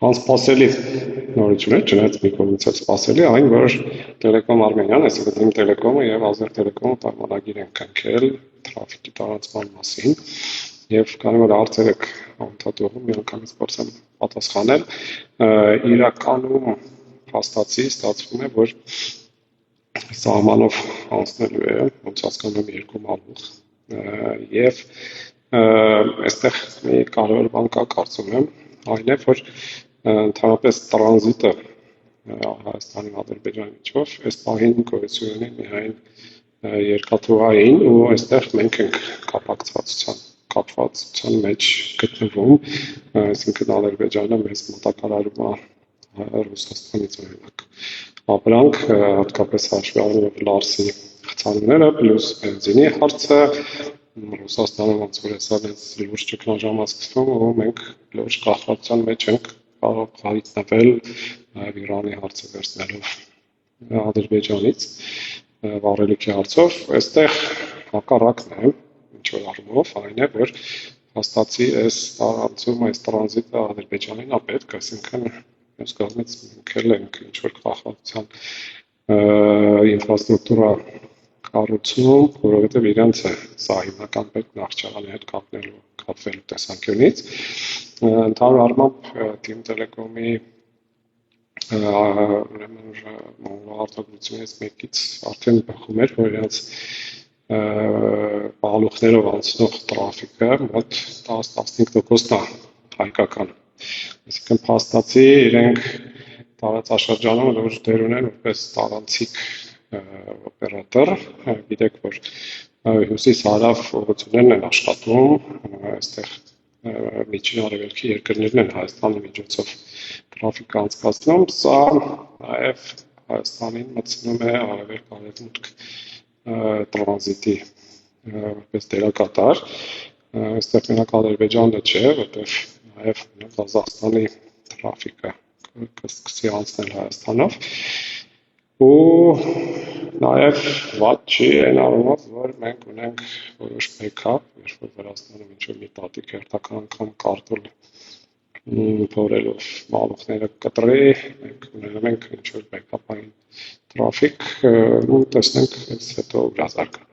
Անսպասելի նորություն է, չնայած մի կողմից էլ սպասելի, այն որ Telecom Armenian, այսինքն Telecom-ը եւ Azer Telecom-ը պայմանագիր են կնքել թրաֆիկի տարածման մասին եւ քանի որ հարցեր եք անդադողում, միանգամից փորձեմ պատասխանել, իրականում փաստացի ստացվում է, որ սահմանով անցնելու է, ոնց հասկանում եմ, երկու մալուխ եւ այստեղ մի կարևոր բան կա, կարծում եմ, այն է, որ ընդհանրապես տրանզիտը Հայաստանի Ադրբեջանի միջով այս պահին գոյություն ունի միայն երկաթուղային ու այստեղ մենք ենք կապվածության մեջ գտնվում, այսինքն Ադրբեջանը մեզ մոտակարարում է Ռուսաստանից օրինակ ապրանք, հատկապես հաշվի առնելով Լարսի խցանումները, պլյուս բենզինի հարցը, Ռուսաստանը ոնց որ հեսա լուրջ ճգնաժամ է սկսվում ու մենք լուրջ կախվածության մեջ ենք կարող հայտնվել նաև Իրանի հարցը վերցնելով Ադրբեջանից վառելիքի հարցով, այստեղ հակառակն է, ինչ որ առումով, այն է, որ հաստատի այս տարածումը, այս տրանզիտը Ադրբեջանին է պետք, այսինքն մյուս կողմից մենք էլ ենք ինչ որ կախվածության ինֆրաստրուկտուրա կառուցում, որովհետև իրենց է սա հիմնական պետք Նախճարանի հետ կապվելու տեսանկյունից։ Ընդհանուր առմամբ Team Telecom-ի արտադրությունից մեկից արդեն բխում էր, որ իրենց պահալուխներով անցնող տրաֆիկը մոտ 10-15%-ն է հայկական։ Այսինքն փաստացի իրենք տարածաշրջանում լուրջ դեր ունեն որպես տարանցիկ օպերատոր, գիտեք, որ հյուսիս-հարավ ուղղություններն են աշխատում, այստեղ միջին արևելքի երկրներն են Հայաստանի միջոցով տրաֆիկ անցկացնում, սա նաև Հայաստանին մտցնում է արևելք-արևմուտք տրանզիտի որպես դերակատար, այստեղ մենակ Ադրբեջանը չէ, որտեղ նաև Ղազախստանի տրաֆիկը կսկսի անցնել Հայաստանով ու նաև վատ չի այն առումով, որ մենք ունենք որոշ backup, երբ որ Վրաստանում ինչ-որ մի տատիկ հերթական անգամ կարտոլ փորելով մալուխները կտրի, մենք ունենանք ինչ-որ backup-ային տրաֆիկ ու տեսնենք հետո հրազարկը։